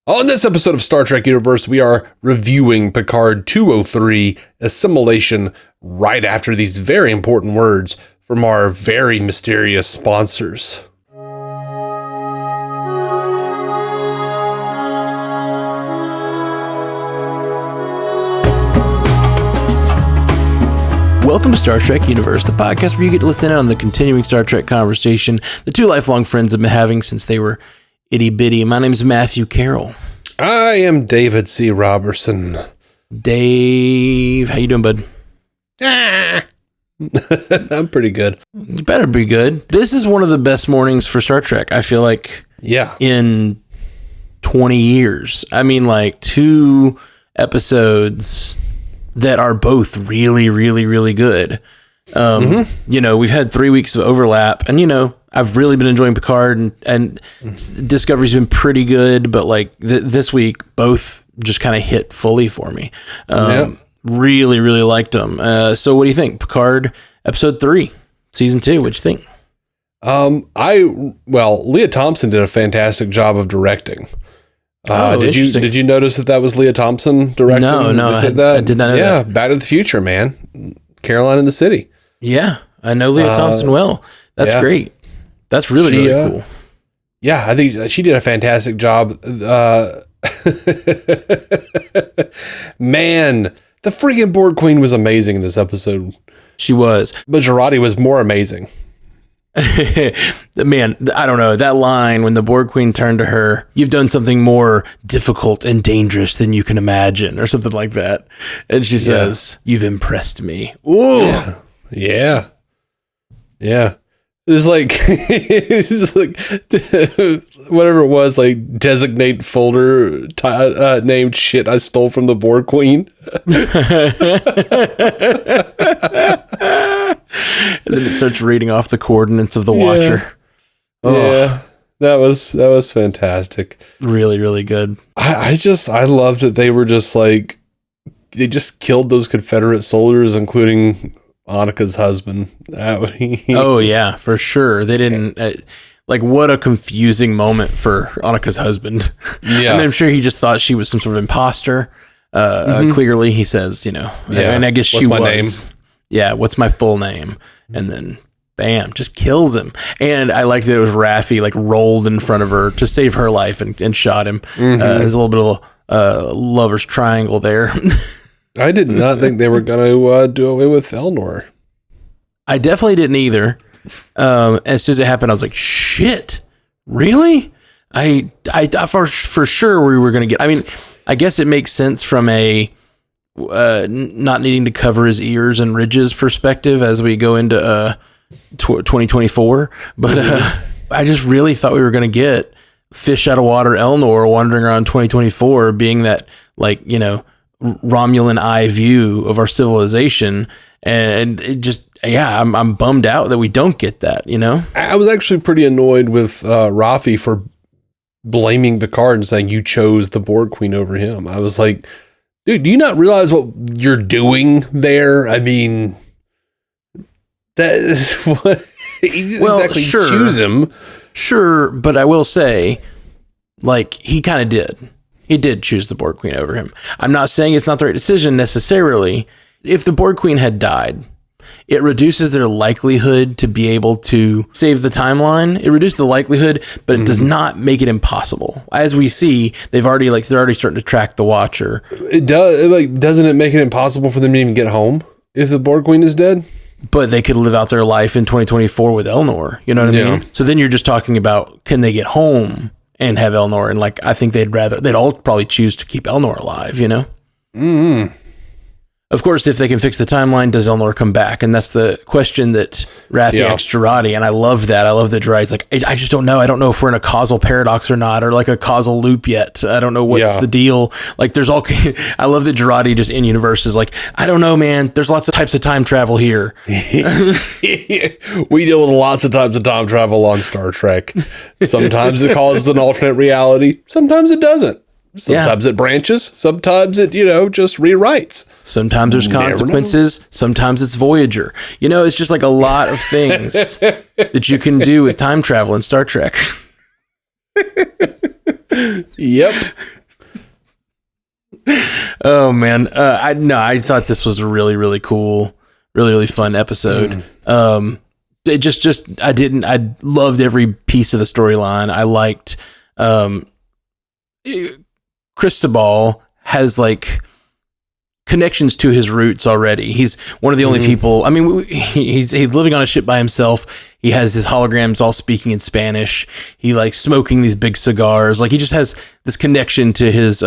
On this episode of Star Trek Universe, we are reviewing Picard 2x03, Assimilation, right after these very important words from our very mysterious sponsors. Welcome to Star Trek Universe, the podcast where you get to listen in on the continuing Star Trek conversation the two lifelong friends have been having since they were itty-bitty. My name is Matthew Carroll. I am David C. Robertson. Dave, how you doing, bud? I'm pretty good. You better be good. This is one of the best mornings for Star Trek, I feel like, in 20 years. I mean, like, 2 episodes that are both really, really, really good. You know, we've had 3 weeks of overlap, and, you know, I've really been enjoying Picard, and Discovery's been pretty good, but like this week, both just kind of hit fully for me. Really, really liked them. So what do you think? Picard episode 3, season 2, what'd you think? Leah Thompson did a fantastic job of directing. Did you notice that was Leah Thompson directing? No, I did not know that. Yeah, Back to the Future, man. Caroline in the City. Yeah, I know Leah Thompson well. That's great. That's really, really cool. Yeah, I think she did a fantastic job. Man, the freaking Borg Queen was amazing in this episode. She was. But Jurati was more amazing. Man, I don't know. That line when the Borg Queen turned to her, "You've done something more difficult and dangerous than you can imagine," or something like that. And she says, "You've impressed me." Ooh. Yeah. It's like, whatever it was, like designate folder named shit I stole from the Borg Queen. And then it starts reading off the coordinates of the Watcher. Yeah, that was fantastic. Really, really good. I loved that they were just like, they just killed those Confederate soldiers, including Annika's husband. Oh yeah, for sure. They didn't like, what a confusing moment for Annika's husband. Yeah. And I'm sure he just thought she was some sort of imposter. Clearly he says, you know, and I guess she was. Name? Yeah, what's my full name? And then bam, just kills him. And I liked that it was Raffi like rolled in front of her to save her life and shot him. There's a little bit of lover's triangle there. I did not think they were going to do away with Elnor. I definitely didn't either. As soon as it happened, I was like, shit, really? I thought for sure we were going to get, I mean, I guess it makes sense from a not needing to cover his ears and ridges perspective as we go into 2024. But I just really thought we were going to get fish out of water Elnor wandering around 2024, being that, like, you know, Romulan eye view of our civilization, and it just, I'm bummed out that we don't get that, you know? I was actually pretty annoyed with Raffi for blaming Picard and saying you chose the Borg Queen over him. I was like, dude, do you not realize what you're doing there? I mean, that is what he didn't exactly choose him. Sure, but I will say, like, he kind of did. He did choose the Borg Queen over him. I'm not saying it's not the right decision necessarily. If the Borg Queen had died, it reduces their likelihood to be able to save the timeline. It reduces the likelihood, but it does not make it impossible. As we see, they're already starting to track the Watcher. It does. Like, doesn't it make it impossible for them to even get home if the Borg Queen is dead? But they could live out their life in 2024 with Elnor. You know what I mean? So then you're just talking about, can they get home and have Elnor? And like, I think they'd all probably choose to keep Elnor alive, you know? Of course, if they can fix the timeline, does Elnor come back? And that's the question that Raffi asked Jurati, and I love that. I love that Jurati's like, I just don't know. I don't know if we're in a causal paradox or not, or like a causal loop yet. I don't know what's the deal. Like, there's all... I love that Jurati just in universe is like, I don't know, man. There's lots of types of time travel here. We deal with lots of types of time travel on Star Trek. Sometimes it causes an alternate reality. Sometimes it doesn't. Sometimes it branches. Sometimes it, just rewrites. Sometimes there's consequences. Sometimes it's Voyager. It's just like a lot of things that you can do with time travel in Star Trek. Yep. Oh man, I thought this was a really, really cool, really, really fun episode. I loved every piece of the storyline. I liked, Cristobal has like connections to his roots already. He's one of the only people. I mean, he's living on a ship by himself. He has his holograms all speaking in Spanish. He like smoking these big cigars. Like he just has this connection to his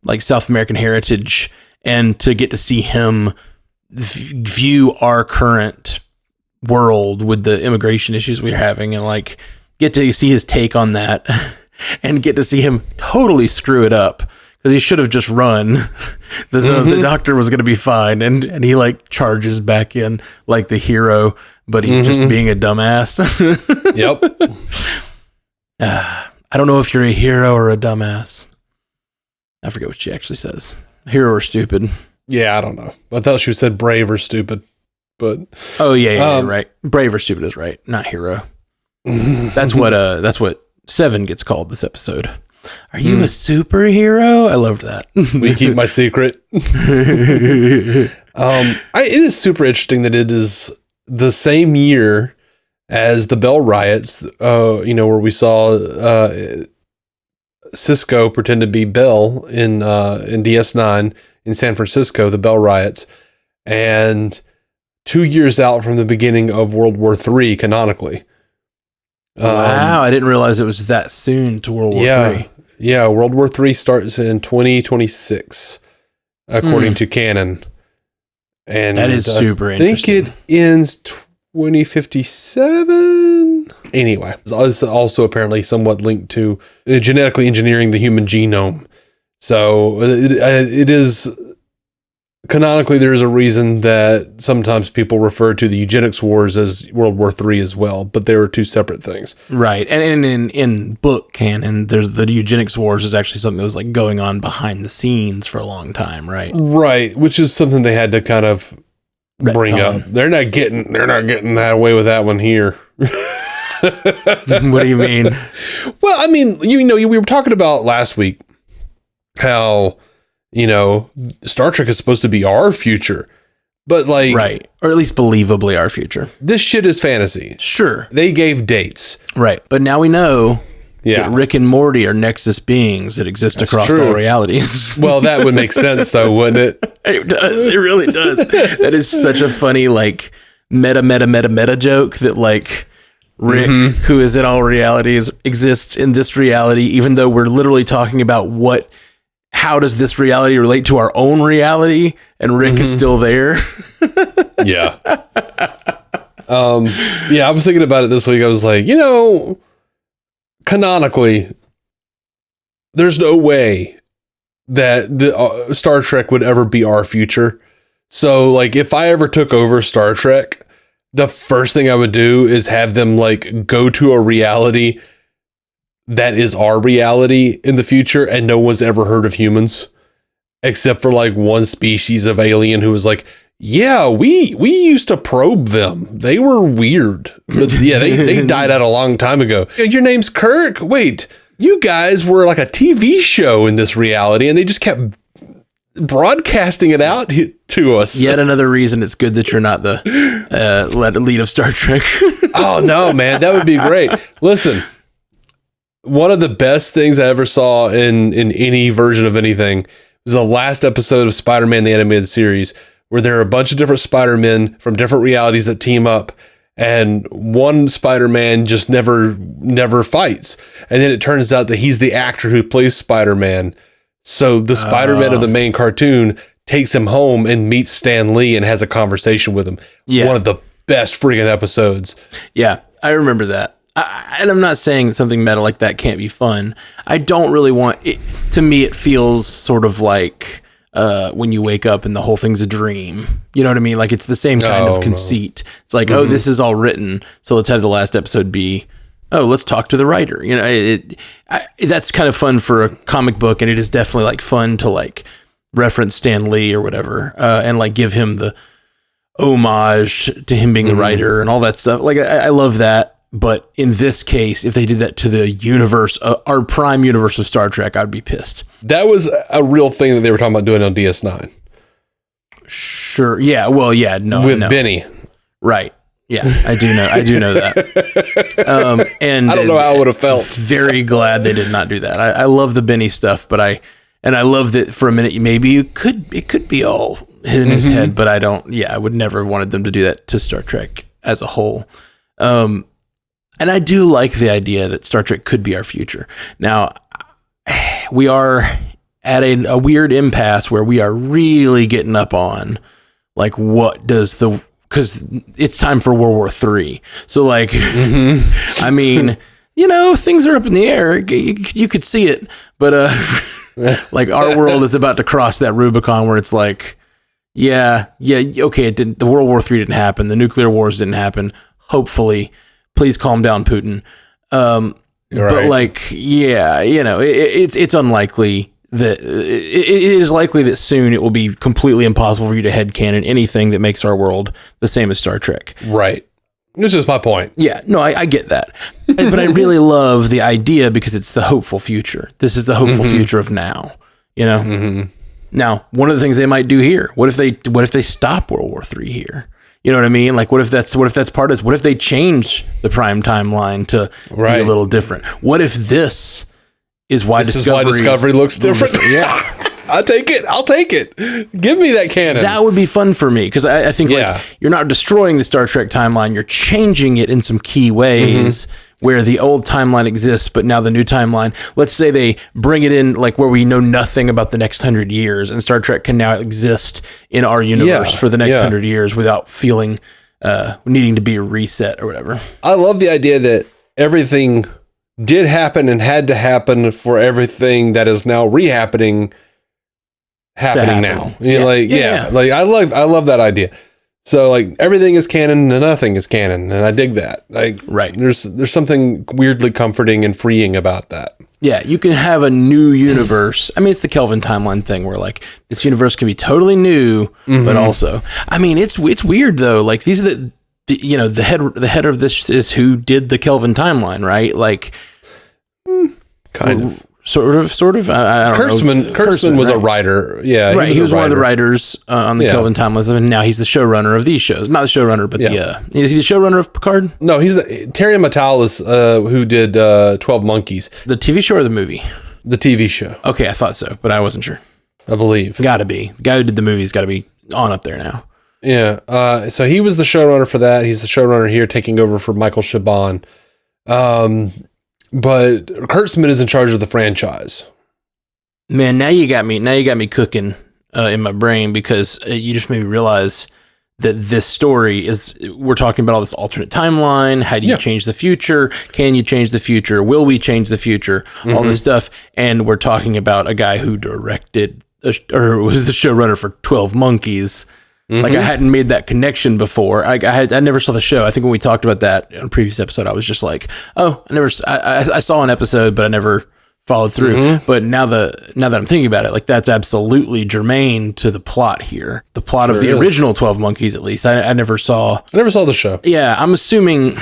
like South American heritage, and to get to see him view our current world with the immigration issues we're having, and like get to see his take on that, and get to see him totally screw it up. Because he should have just run. The doctor was going to be fine. And he like charges back in like the hero, but he's just being a dumbass. Yep. I don't know if you're a hero or a dumbass. I forget what she actually says. Hero or stupid. Yeah, I don't know. I thought she said brave or stupid. But oh yeah, right. Brave or stupid is right, not hero. That's what Seven gets called this episode. Are you a superhero? I loved that. Will you keep my secret? It is super interesting that it is the same year as the Bell riots, where we saw Cisco pretend to be Bell in DS9 in San Francisco, the Bell riots, and 2 years out from the beginning of World War III canonically. Wow, I didn't realize it was that soon to World War III. Yeah, World War III starts in 2026, according to canon. And that is super interesting. I think it ends 2057. Anyway, it's also apparently somewhat linked to genetically engineering the human genome. So it is... Canonically, there is a reason that sometimes people refer to the eugenics wars as World War III as well, but they were two separate things. Right. And in book canon, there's the eugenics wars is actually something that was like going on behind the scenes for a long time, right? Right, which is something they had to kind of bring up. They're not getting that away with that one here. What do you mean? Well, I mean, we were talking about last week how Star Trek is supposed to be our future, but like, right. Or at least believably our future. This shit is fantasy. Sure. They gave dates. Right. But now we know that Rick and Morty are Nexus beings that exist across all realities. Well, that would make sense though, wouldn't it? It does. It really does. That is such a funny, like meta joke that like Rick, who is in all realities, exists in this reality, even though we're literally talking about how does this reality relate to our own reality? And Rick is still there. Yeah. I was thinking about it this week. I was like, canonically, there's no way that the Star Trek would ever be our future. So like, if I ever took over Star Trek, the first thing I would do is have them like go to a reality that is our reality in the future, and no one's ever heard of humans except for like one species of alien who was like, yeah, we used to probe them. They were weird. But yeah, they died out a long time ago. Your name's Kirk? Wait, you guys were like a TV show in this reality, and they just kept broadcasting it out to us. Yet another reason it's good that you're not the lead of Star Trek. Oh no, man, that would be great. Listen, one of the best things I ever saw in any version of anything was the last episode of Spider-Man the Animated Series, where there are a bunch of different Spider-Men from different realities that team up, and one Spider-Man just never fights. And then it turns out that he's the actor who plays Spider-Man. So the Spider-Man of the main cartoon takes him home and meets Stan Lee and has a conversation with him. Yeah. One of the best friggin' episodes. Yeah, I remember that. And I'm not saying something meta like that can't be fun. I don't really want it. To me, it feels sort of like when you wake up and the whole thing's a dream. You know what I mean? Like it's the same kind of conceit. No. It's like, oh, this is all written, so let's have the last episode be, oh, let's talk to the writer. That's kind of fun for a comic book, and it is definitely like fun to like reference Stan Lee or whatever, and like give him the homage to him being the writer and all that stuff. Like I love that. But in this case, if they did that to the universe, our prime universe of Star Trek, I'd be pissed. That was a real thing that they were talking about doing on DS9. Sure. Yeah. Well, yeah. No. With Benny. Right. Yeah. I do know that. And I don't know how I would have felt. Very glad they did not do that. I love the Benny stuff, but I love that for a minute, maybe it could be all in his head, but I would never have wanted them to do that to Star Trek as a whole. And I do like the idea that Star Trek could be our future. Now, we are at a weird impasse where we are really getting up on, like, because it's time for World War III. So, like, I mean, things are up in the air. You could see it, but like, our world is about to cross that Rubicon where it's like, okay, it didn't. The World War III didn't happen. The nuclear wars didn't happen. Hopefully. Please calm down, Putin. But like, it's unlikely that it is likely that soon it will be completely impossible for you to headcanon anything that makes our world the same as Star Trek. Right. Which is my point. Yeah, no, I get that. But I really love the idea because it's the hopeful future. This is the hopeful future of now, Now, one of the things they might do here, what if they stop World War III here? You know what I mean? Like, what if that's part of this? What if they change the prime timeline to be a little different? What if this is why Discovery looks different? Yeah. I'll take it. Give me that canon. That would be fun for me because I think like you're not destroying the Star Trek timeline. You're changing it in some key ways where the old timeline exists, but now the new timeline, let's say they bring it in like where we know nothing about the next 100 years and Star Trek can now exist in our universe for the next 100 years without feeling needing to be reset or whatever. I love the idea that everything did happen and had to happen for everything that is now happening now. Like I love that idea. So like everything is canon and nothing is canon, and I dig that. Like there's something weirdly comforting and freeing about that. Yeah, you can have a new universe. I mean, it's the Kelvin timeline thing where like this universe can be totally new, but also, I mean, it's weird though. Like these are the head of this is who did the Kelvin timeline, right? Like kind of. Sort of. I don't know. Kurtzman was a writer. Yeah. Right. He was one of the writers on the Kelvin timeline. And now he's the showrunner of these shows. Not the showrunner, but is he the showrunner of Picard? No, he's Terry Matalas, who did 12 Monkeys. The TV show or the movie? The TV show. Okay, I thought so, but I wasn't sure. I believe. Gotta be. The guy who did the movie's gotta be on up there now. Yeah. So he was the showrunner for that. He's the showrunner here, taking over for Michael Chabon. But Kurtzman is in charge of the franchise. Man, now you got me cooking in my brain because you just made me realize that this story we're talking about all this alternate timeline. How do you change the future? Can you change the future? Will we change the future? All this stuff. And we're talking about a guy who directed or was the showrunner for 12 Monkeys. Like I hadn't made that connection before. I never saw the show. I think when we talked about that in a previous episode, I was just like, oh, I saw an episode, but I never followed through. But now that I'm thinking about it, like that's absolutely germane to the plot here. The plot of the original 12 Monkeys, at least. I never saw the show. Yeah, I'm assuming,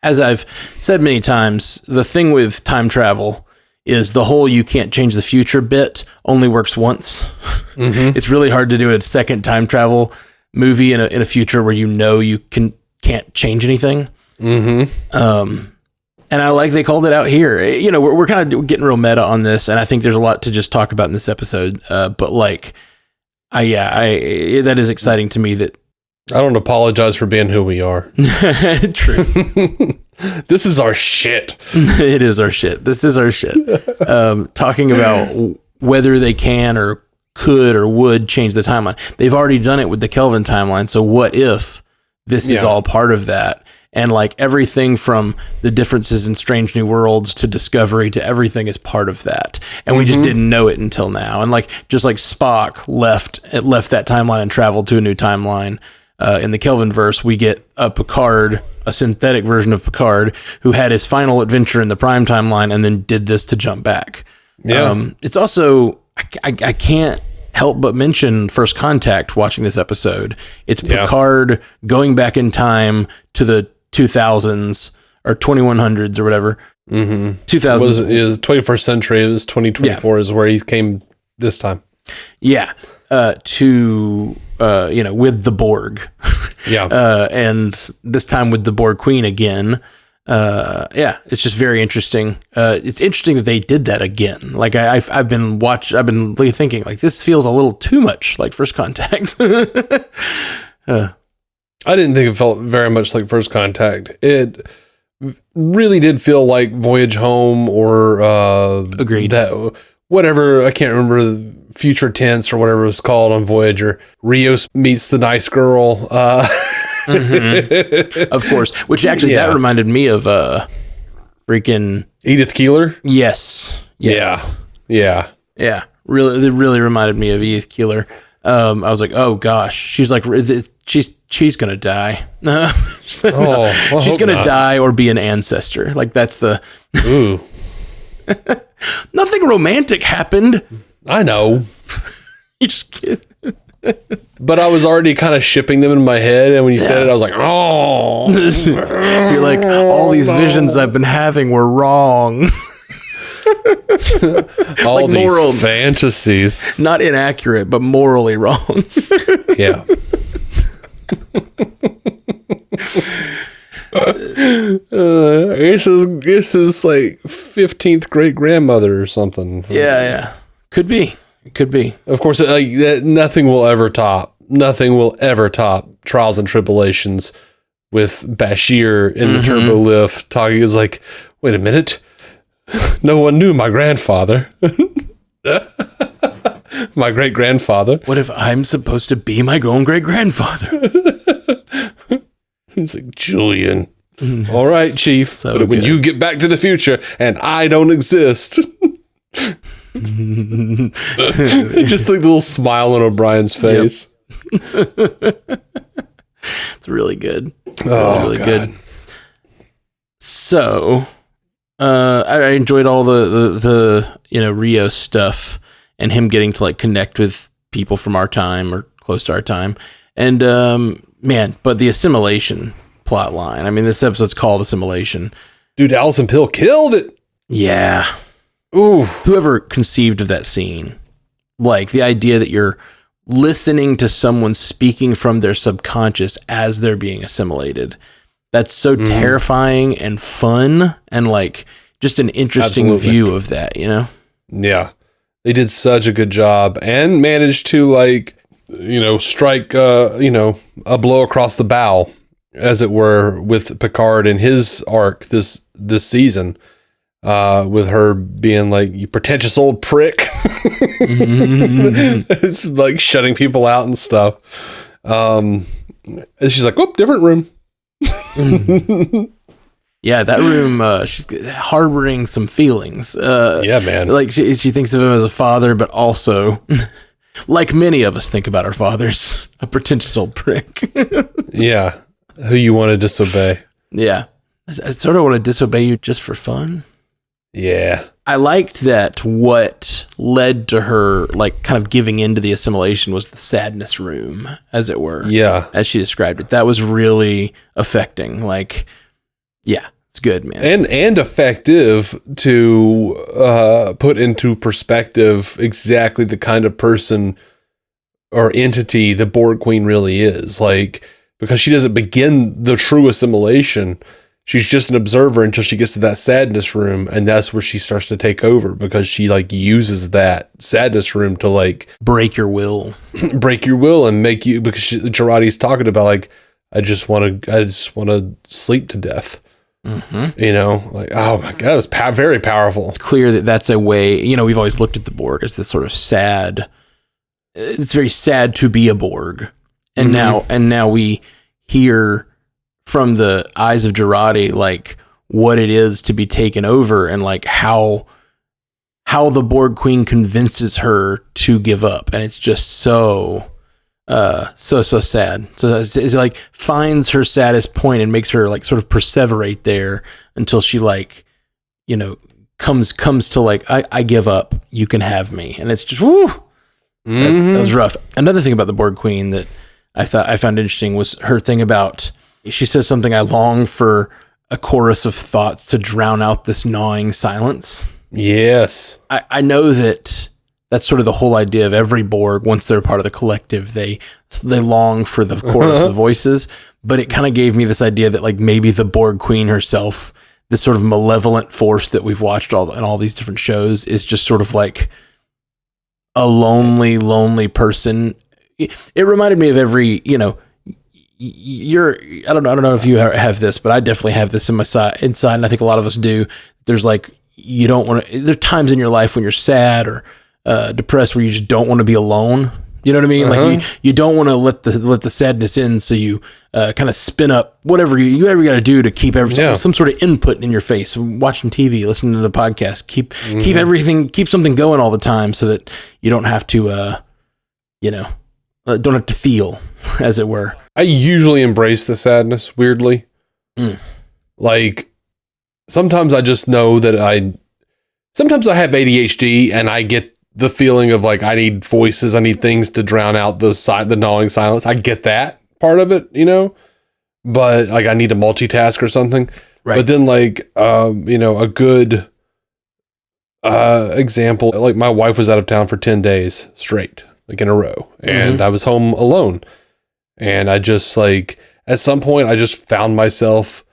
as I've said many times, the thing with time travel is the whole you can't change the future bit only works once. It's really hard to do a second time travel movie in a future where you can't change anything. And I like they called it out here. We're kind of getting real meta on this, and I think there's a lot to just talk about in this episode. But like, that is exciting to me that I don't apologize for being who we are. True. This is our shit. It is our shit. This is our shit. Talking about whether they can or could or would change the timeline. They've already done it with the Kelvin timeline. So what if this is all part of that? And like everything from the differences in Strange New Worlds to Discovery to everything is part of that. And we just didn't know it until now. And like, just like Spock left that timeline and traveled to a new timeline. In the Kelvin verse, we get a Picard, a synthetic version of Picard, who had his final adventure in the prime timeline and then did this to jump back. Yeah. It's also, I can't help but mention First Contact watching this episode. It's Picard going back in time to the 2000s or 2100s or whatever. 2000s is 21st century. It was 2024 is where he came this time. Yeah. With the Borg. Yeah. And this time with the Borg Queen again. It's just very interesting. It's interesting that they did that again. Like I've been really thinking like this feels a little too much like First Contact. I didn't think it felt very much like First Contact. It really did feel like Voyage Home or Agreed. That whatever, I can't remember, future tense or whatever it was called on Voyager. Rios meets the nice girl. Of course, which actually that reminded me of freaking Edith Keeler. Yes. Yeah. Really, it really reminded me of Edith Keeler. I was like, oh gosh, she's like, she's gonna die. She's gonna die or be an ancestor. Like that's the. Ooh. Nothing romantic happened. I know. You just kidding. But I was already kind of shipping them in my head, and when you said it, I was like, oh. You're like, all these visions I've been having were wrong. All like these fantasies. Not inaccurate, but morally wrong. Yeah. This is like 15th great grandmother or something. Yeah. Could be. It could be. Of course, nothing will ever top Trials and Tribulations with Bashir in the turbo lift talking. Is like, wait a minute, no one knew my grandfather. My great grandfather. What if I'm supposed to be my own great grandfather? He's like, Julian. All right, Chief. So but when you get back to the future and I don't exist. Just like the little smile on O'Brien's face. Yep. It's really good. Really God. good. So, I enjoyed all the Rio stuff and him getting to like connect with people from our time or close to our time. And but the Assimilation plot line. I mean, this episode's called Assimilation. Dude, Alison Pill killed it. Yeah. Ooh. Whoever conceived of that scene, like the idea that you're listening to someone speaking from their subconscious as they're being assimilated. That's so terrifying and fun and like just an interesting view of that, you know? Yeah. They did such a good job and managed to like, strike, a blow across the bow, as it were, with Picard and his arc this season. With her being like, you pretentious old prick, like shutting people out and stuff. And she's like, "Whoop, different room." Yeah, that room. She's harboring some feelings. Yeah, man. Like she thinks of him as a father, but also, like many of us think about our fathers, a pretentious old prick. Yeah, who you want to disobey. Yeah, I sort of want to disobey you just for fun. Yeah. I liked that what led to her like kind of giving into the assimilation was the sadness room, as it were. Yeah. As she described it. That was really affecting. Like, yeah, it's good, man. And effective to put into perspective exactly the kind of person or entity the Borg Queen really is. Like, because she doesn't begin the true assimilation. She's just an observer until she gets to that sadness room, and that's where she starts to take over because she like uses that sadness room to like break your will and make you, because Jurati's talking about like, I just want to sleep to death. Like, oh my God, it was very powerful. It's clear that that's a way, we've always looked at the Borg as this sort of sad, it's very sad to be a Borg. And now we hear from the eyes of Jurati, like what it is to be taken over and like how the Borg Queen convinces her to give up. And it's just so sad. So it's like finds her saddest point and makes her like sort of perseverate there until she like, comes to like, I give up, you can have me. And it's just, woo, that was rough. Another thing about the Borg Queen that I found interesting was her thing about, she says something, I long for a chorus of thoughts to drown out this gnawing silence. Yes. I know that's sort of the whole idea of every Borg. Once they're part of the collective, they long for the chorus of voices. But it kind of gave me this idea that like maybe the Borg Queen herself, this sort of malevolent force that we've watched in all these different shows, is just sort of like a lonely person. It reminded me of every, I don't know if you have this, but I definitely have this inside, and I think a lot of us do. There's like, you don't want to, there are times in your life when you're sad or depressed where you just don't want to be alone. You know what I mean? Like you don't want to let the sadness in, so you kind of spin up whatever you got to do to keep some sort of input in your face. Watching TV, listening to the podcast, keep something going all the time, so that you don't have to, don't have to feel, as it were. I usually embrace the sadness. Weirdly, like sometimes I just know that sometimes I have ADHD, and I get the feeling of like I need voices, I need things to drown out the gnawing silence. I get that part of it, but like I need to multitask or something. Right. But then like a good example, like my wife was out of town for 10 days straight, like in a row, and I was home alone, and I just like at some point I just found myself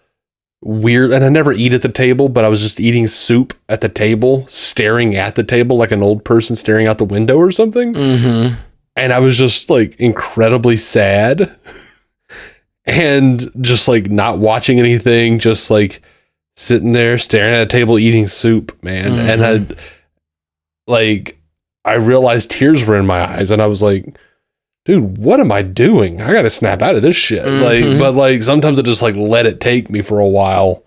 weird, and I never eat at the table, but I was just eating soup at the table, staring at the table like an old person staring out the window or something. And I was just like incredibly sad and just like not watching anything, just like sitting there staring at a table eating soup, man. And I realized tears were in my eyes, and I was like, dude, what am I doing? I got to snap out of this shit. But sometimes I just like let it take me for a while,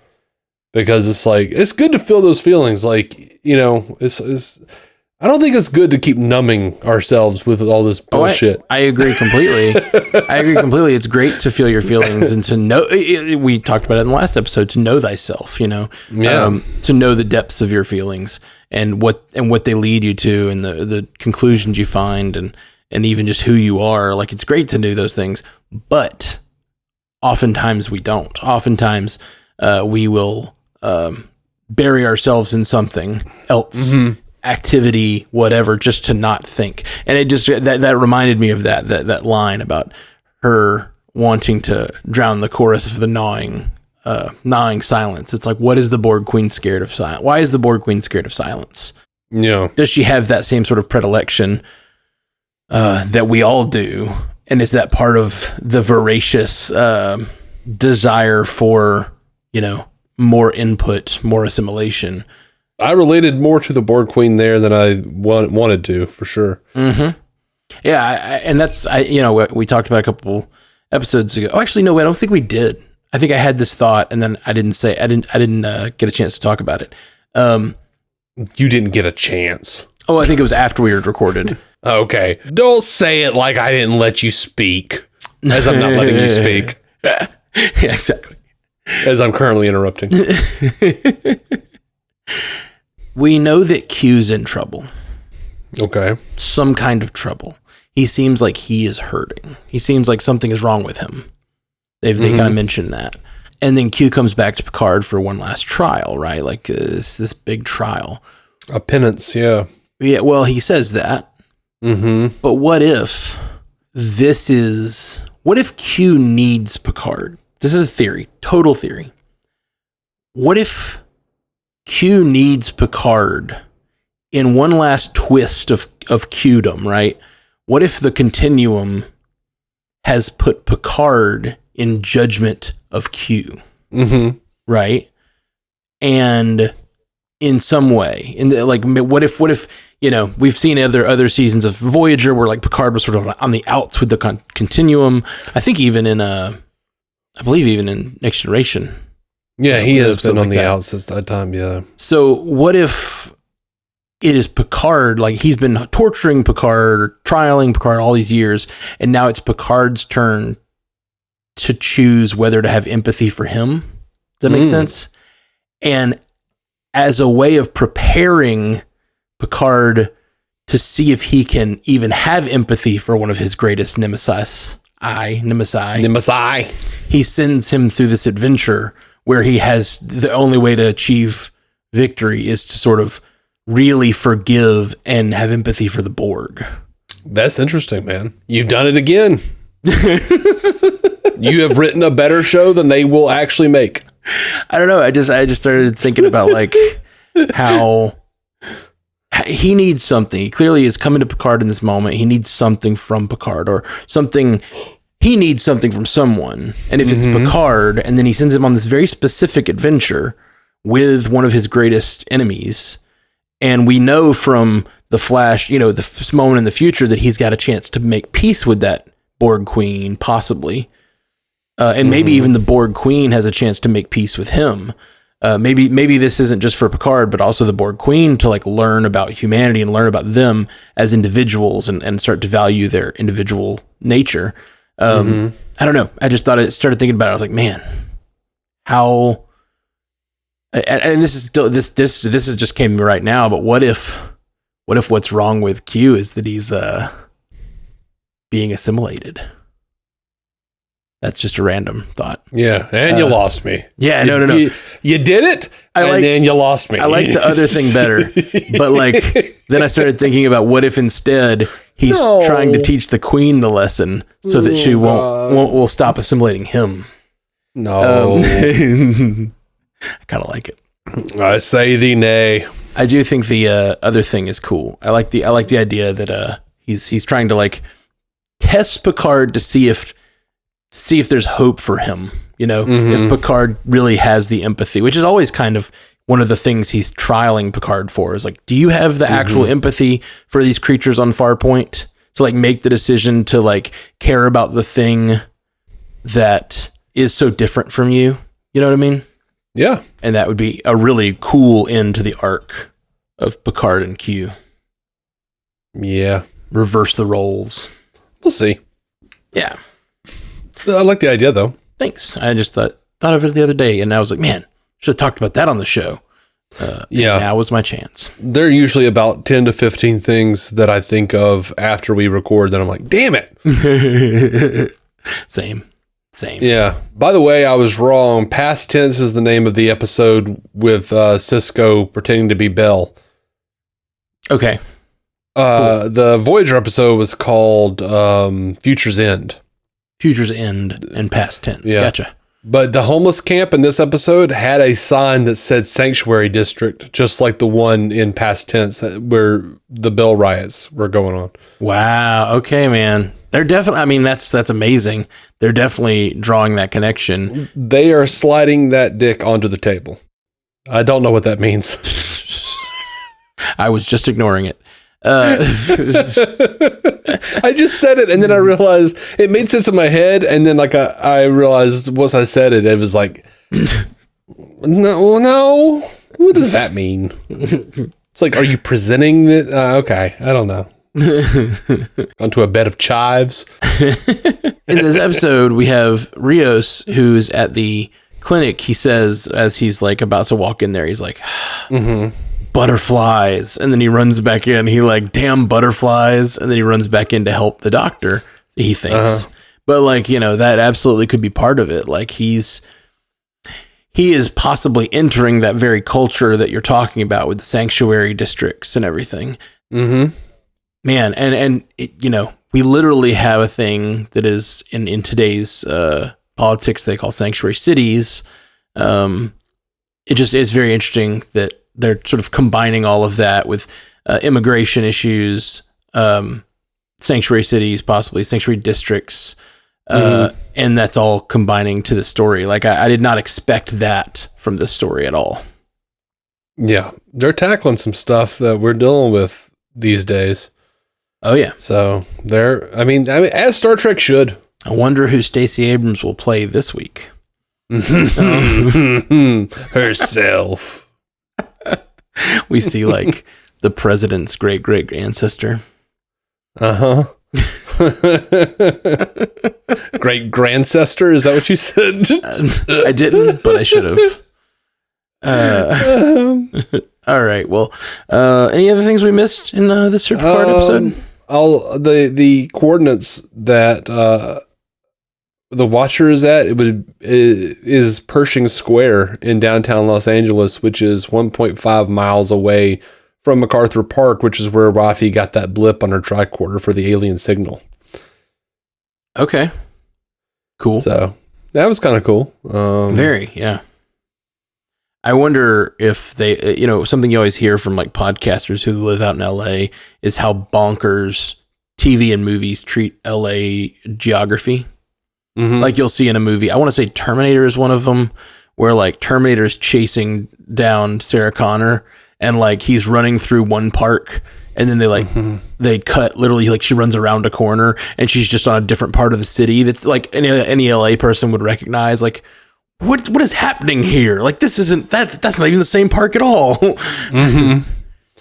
because it's like, it's good to feel those feelings. Like, I don't think it's good to keep numbing ourselves with all this bullshit. I agree completely. It's great to feel your feelings and to know, we talked about it in the last episode, to know thyself, to know the depths of your feelings and what they lead you to, and the conclusions you find, and even just who you are. Like, it's great to do those things, but oftentimes we don't. Oftentimes we will bury ourselves in something else, activity, whatever, just to not think. And it just, that reminded me of that line about her wanting to drown the chorus of the gnawing silence. It's like, what is the Borg Queen scared of silence? Why is the Borg Queen scared of silence? Yeah. Does she have that same sort of predilection that we all do? And is that part of the voracious desire for, more input, more assimilation? I related more to the Borg Queen there than I wanted to, for sure. Yeah, and that's, we talked about a couple episodes ago. Oh, actually, no, I don't think we did. I think I had this thought, and then I didn't get a chance to talk about it. You didn't get a chance. Oh, I think it was after we had recorded. Okay. Don't say it like I didn't let you speak, as I'm not letting you speak. Yeah, exactly. As I'm currently interrupting. We know that Q's in trouble. Okay. Some kind of trouble. He seems like he is hurting. He seems like something is wrong with him. They kind of mentioned that. And then Q comes back to Picard for one last trial, right? Like this big trial. A penance, yeah. Yeah, well, he says that. But what if Q needs Picard? This is a theory, total theory. What if Q needs Picard in one last twist of Qdom, right? What if the continuum has put Picard in judgment of Q, right? And in some way, what if we've seen other seasons of Voyager where like Picard was sort of on the outs with the continuum. I think even in Next Generation. Yeah, he has been on the outs since that time. Yeah. So what if it is Picard, like he's been torturing Picard or trialing Picard all these years, and now it's Picard's turn to choose whether to have empathy for him? Does that make sense? And as a way of preparing Picard to see if he can even have empathy for one of his greatest nemesis, he sends him through this adventure where he has the only way to achieve victory is to sort of really forgive and have empathy for the Borg. That's interesting, man. You've done it again. You have written a better show than they will actually make. I don't know. I just started thinking about like how he needs something. He clearly is coming to Picard in this moment. He needs something from Picard or something. He needs something from someone. And if it's Picard, and then he sends him on this very specific adventure with one of his greatest enemies. And we know from the Flash, the moment in the future that he's got a chance to make peace with that Borg Queen, possibly. And maybe even the Borg Queen has a chance to make peace with him. Maybe this isn't just for Picard, but also the Borg Queen to like learn about humanity and learn about them as individuals and start to value their individual nature. I don't know. I just started thinking about it. I was like, man, how, and this is still, this is just came to me right now, but what if what's wrong with Q is that he's, being assimilated? That's just a random thought. Yeah, and you lost me. Yeah, no. You did it, and then you lost me. I like the other thing better. But like, then I started thinking about what if instead he's trying to teach the Queen the lesson so that she will stop assimilating him. No. I kind of like it. I say thee nay. I do think the other thing is cool. I like the idea that he's trying to like test Picard to see if there's hope for him, if Picard really has the empathy, which is always kind of one of the things he's trialing Picard for, is like, do you have the actual empathy for these creatures on Farpoint to like make the decision to like care about the thing that is so different from you? You know what I mean? Yeah. And that would be a really cool end to the arc of Picard and Q. Yeah. Reverse the roles. We'll see. Yeah. I like the idea, though. Thanks. I just thought of it the other day, and I was like, man, should have talked about that on the show. Yeah. Now was my chance. There are usually about 10 to 15 things that I think of after we record that I'm like, damn it. Same. Yeah. By the way, I was wrong. Past tense is the name of the episode with Cisco pretending to be Bell. Okay. Cool. The Voyager episode was called Future's End. Future's End and past tense. Yeah. Gotcha. But the homeless camp in this episode had a sign that said Sanctuary District, just like the one in past tense where the Bell riots were going on. Wow. Okay, man. They're definitely, I mean, that's amazing. They're definitely drawing that connection. They are sliding that dick onto the table. I don't know what that means. I was just ignoring it. I just said it, and then I realized it made sense in my head, and then like I realized once I said it, it was like, no, what does that mean? It's like, are you presenting it? Okay, I don't know. Onto a bed of chives. In this episode, we have Rios, who's at the clinic. He says, as he's like about to walk in there, he's like, butterflies, and then he runs back in. He like, damn butterflies, and then he runs back in to help the doctor, he thinks. But like, that absolutely could be part of it. Like he is possibly entering that very culture that you're talking about with the sanctuary districts and everything. Man, and it, we literally have a thing that is in today's politics they call sanctuary cities. It just is very interesting that they're sort of combining all of that with immigration issues, sanctuary cities, possibly sanctuary districts, and that's all combining to the story. Like I did not expect that from this story at all. Yeah, they're tackling some stuff that we're dealing with these days. Oh yeah. So I mean, as Star Trek should. I wonder who Stacey Abrams will play this week. Herself. We see like the president's great ancestor. Great grandcestor? Is that what you said? I didn't, but I should have. All right. Well, any other things we missed in this Picard episode? The coordinates that the Watcher is at, is Pershing Square in downtown Los Angeles, which is 1.5 miles away from MacArthur Park, which is where Rafi got that blip on her tricorder for the alien signal. Okay. Cool. So that was kind of cool. Very, yeah. I wonder if they, something you always hear from like podcasters who live out in LA is how bonkers TV and movies treat LA geography. Mm-hmm. Like you'll see in a movie, I want to say Terminator is one of them, where like Terminator is chasing down Sarah Connor and like he's running through one park and then they cut literally like she runs around a corner and she's just on a different part of the city. That's like any LA person would recognize like, what is happening here? Like this isn't that's not even the same park at all. Mm-hmm.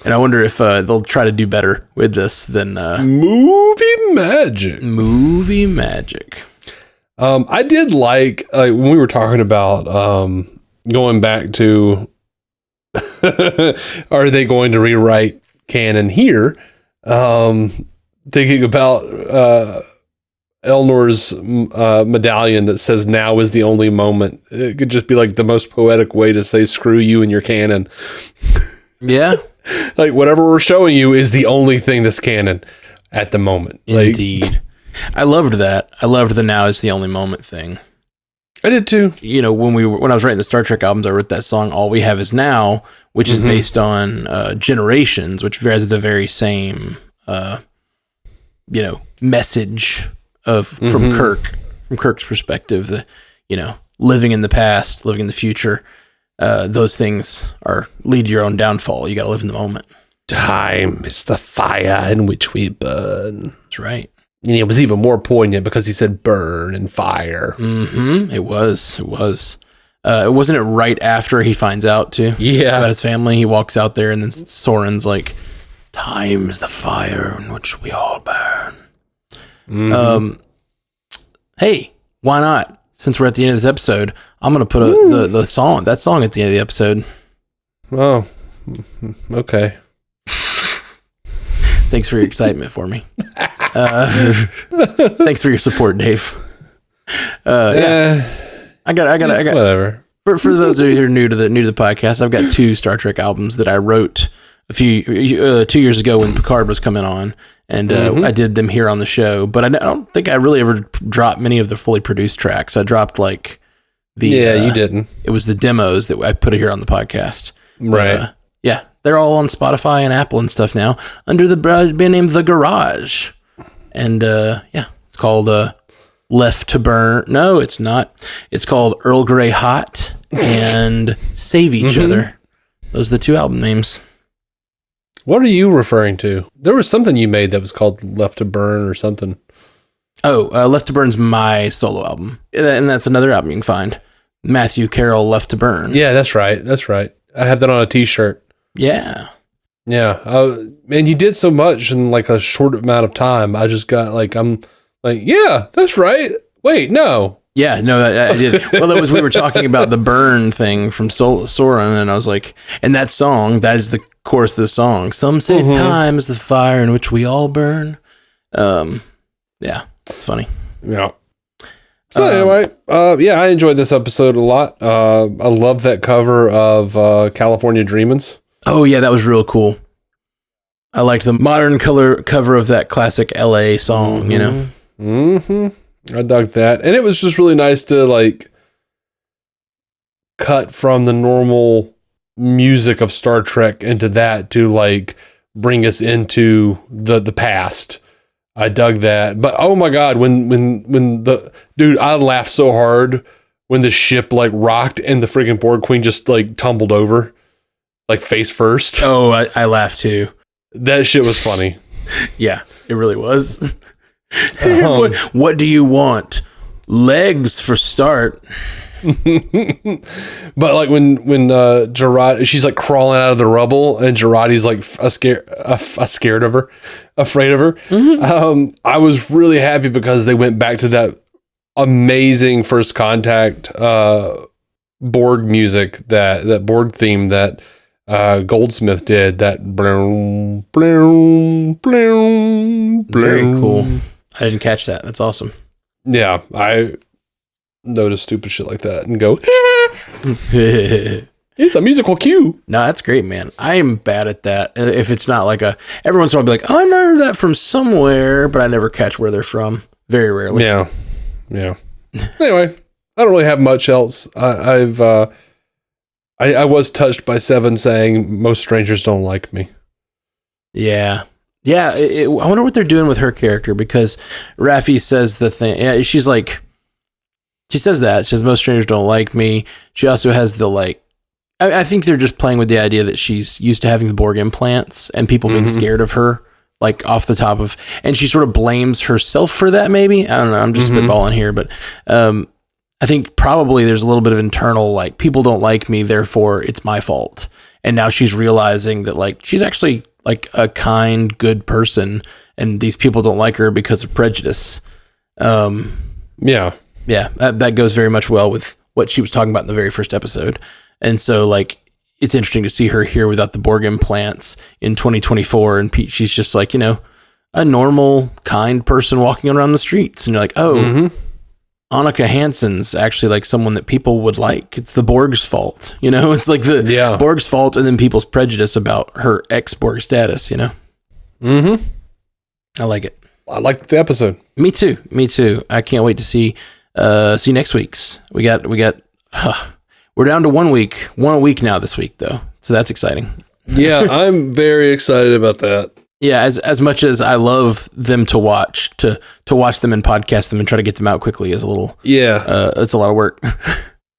And I wonder if they'll try to do better with this than movie magic. Movie magic. I did like when we were talking about going back to are they going to rewrite canon here? Thinking about Elnor's medallion that says now is the only moment. It could just be like the most poetic way to say screw you and your canon. Yeah. Like whatever we're showing you is the only thing that's canon at the moment. Indeed. I loved that. I loved the now is the only moment thing. I did too. When I was writing the Star Trek albums, I wrote that song All We Have Is Now, which is based on Generations, which has the very same message from Kirk's perspective, living in the past, living in the future. Those things lead to your own downfall. You got to live in the moment. Time is the fire in which we burn. That's right. And it was even more poignant because he said burn and fire. Mm-hmm. It was. Wasn't it right after he finds out too? Yeah. About his family. He walks out there and then Soren's like, time is the fire in which we all burn. Mm-hmm. Hey, why not? Since we're at the end of this episode, I'm going to put that song at the end of the episode. Oh, okay. Thanks for your excitement for me. Thanks for your support, Dave. Yeah. I got whatever. For those of you who are new to the podcast, I've got 2 Star Trek albums that I wrote a few 2 years ago when Picard was coming on, and I did them here on the show. But I don't think I really ever dropped many of the fully produced tracks. I dropped like you didn't. It was the demos that I put here on the podcast, right? Yeah, they're all on Spotify and Apple and stuff now under the band name The Garage, and it's called Left to Burn. No, it's not. It's called Earl Grey Hot and Save Each Other. Those are the 2 album names. What are you referring to? There was something you made that was called Left to Burn or something. Oh, Left to Burn's my solo album. And that's another album you can find. Matthew Carroll, Left to Burn. Yeah, that's right. I have that on a t-shirt. Yeah. Yeah. Man, you did so much in like a short amount of time. I just got I'm like, yeah, that's right. Wait, no. Yeah, no, I did. Well, we were talking about the burn thing from Soren, and I was like, and that song, that is the chorus of the song. Some say time is the fire in which we all burn. Yeah, it's funny. Yeah. So anyway, I enjoyed this episode a lot. I love that cover of California Dreamin'. Oh yeah, that was real cool. I liked the modern cover of that classic LA song, Mm-hmm. I dug that. And it was just really nice to cut from the normal music of Star Trek into that to bring us into the past. I dug that. But oh my God, when I laughed so hard when the ship rocked and the freaking Borg Queen just tumbled over face first. Oh, I laughed too. That shit was funny. Yeah, it really was. What do you want? Legs for start. But when Gerard, she's crawling out of the rubble and Girardi's afraid of her. Mm-hmm. I was really happy because they went back to that amazing First Contact Borg music, that Borg theme that Goldsmith did. That bloom, bloom, bloom, bloom. Very cool. I didn't catch that. That's awesome. Yeah, notice stupid shit like that and go, it's a musical cue. No, that's great, man. I am bad at that. If it's not like every once in a while I'll be like, oh, I know that from somewhere, but I never catch where they're from. Very rarely. Yeah. Anyway, I don't really have much else. I was touched by Seven saying most strangers don't like me. Yeah. Yeah. I wonder what they're doing with her character, because Raffi says the thing. Yeah, she says that. She says most strangers don't like me. She also has the like, I think they're just playing with the idea that she's used to having the Borg implants and people being scared of her, like off the top of, and she sort of blames herself for that. Maybe, I don't know. I'm just spitballing here, but I think probably there's a little bit of internal, like, people don't like me, therefore it's my fault. And now she's realizing that like she's actually like a kind, good person, and these people don't like her because of prejudice. Yeah, that goes very much well with what she was talking about in the very first episode. And so, like, it's interesting to see her here without the Borg implants in 2024. And she's just like, a normal, kind person walking around the streets. And you're like, oh, Annika Hansen's actually like someone that people would like. It's the Borg's fault. It's like the Borg's fault and then people's prejudice about her ex-Borg status, I like it. I liked the episode. Me too. I can't wait to see next week's. We got we're down to 1 week. One a week now this week, though. So that's exciting. Yeah, I'm very excited about that. Yeah, as much as I love them to watch them and podcast them and try to get them out quickly is a little... Yeah. It's a lot of work.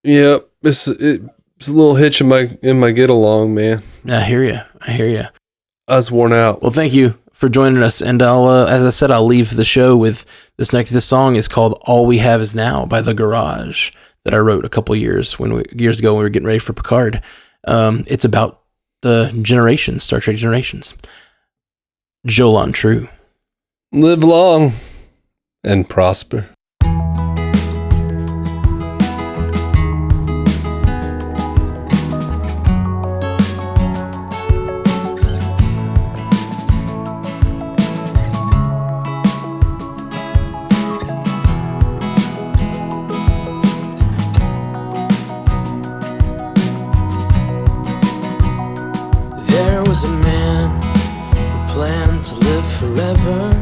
Yeah, it's a little hitch in my get along, man. I hear you. I was worn out. Well, thank you for joining us. And I'll, as I said, I'll leave the show with this song is called All We Have Is Now by The Garage, that I wrote a couple years ago when we were getting ready for Picard. It's about the generations, Star Trek generations. Jolan True. Live long and prosper. There was a man who planned to live forever.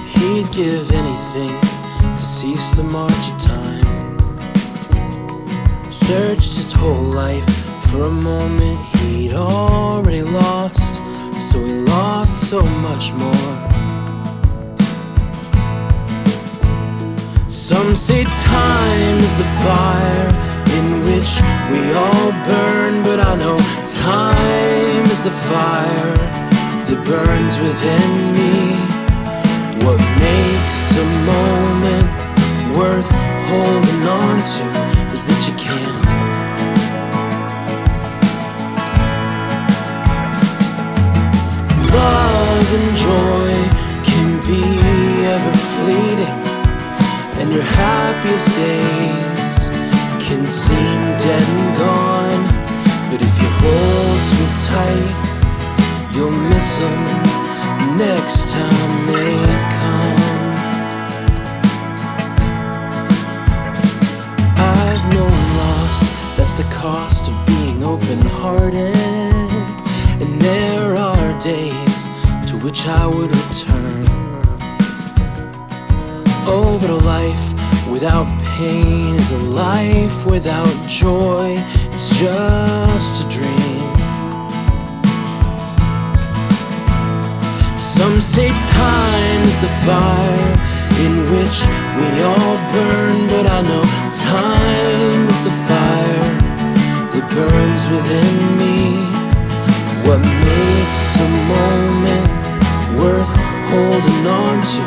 He'd give anything to cease the march of time. Searched his whole life for a moment he'd already lost, so he lost so much more. Some say time is the fire in which we all burn, but I know time is the fire that burns within me. What makes a moment worth holding on to is that you can't. Love and joy can be ever fleeting, and your happiest days can seem dead and gone. But if you hold too tight, you'll miss them next time they come. I've known loss, that's the cost of being open-hearted. And there are days to which I would return. Oh, but a life without pain is a life without joy. It's just a dream. Some say time's the fire in which we all burn, but I know time is the fire that burns within me. What makes a moment worth holding on to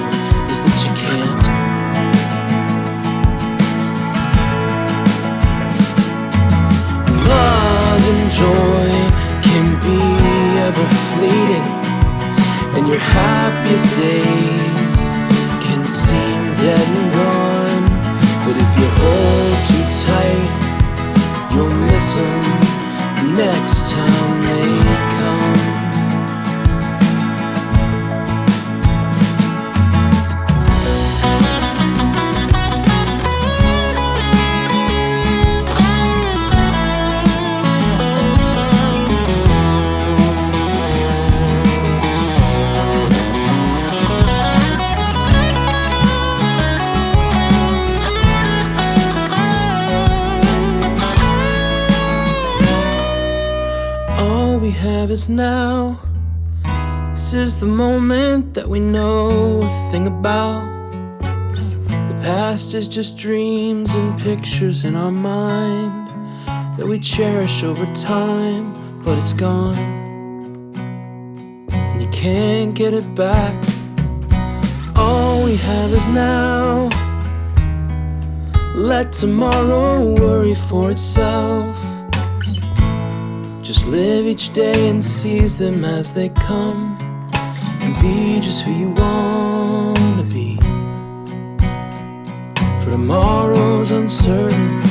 is that you can't. Love and joy can be ever fleeting, and your happiest days can seem dead and gone. But if you hold too tight, you'll miss them next time they come. is now. This is the moment that we know a thing about. The past is just dreams and pictures in our mind that we cherish over time, but it's gone, and you can't get it back. All we have is now. Let tomorrow worry for itself. Just live each day and seize them as they come, and be just who you want to be. For tomorrow's uncertain.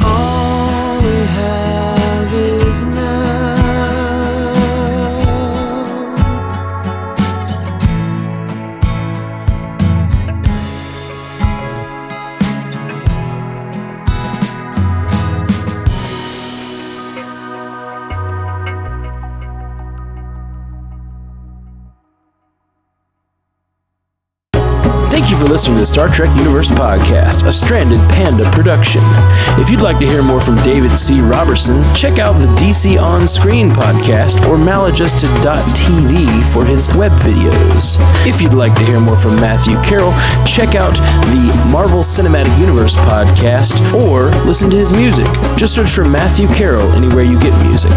All we have is now. Thank you for listening to the Star Trek Universe Podcast, a Stranded Panda production. If you'd like to hear more from David C. Robertson, check out the DC On Screen podcast or maladjusted.tv for his web videos. If you'd like to hear more from Matthew Carroll, check out the Marvel Cinematic Universe podcast or listen to his music. Just search for Matthew Carroll anywhere you get music.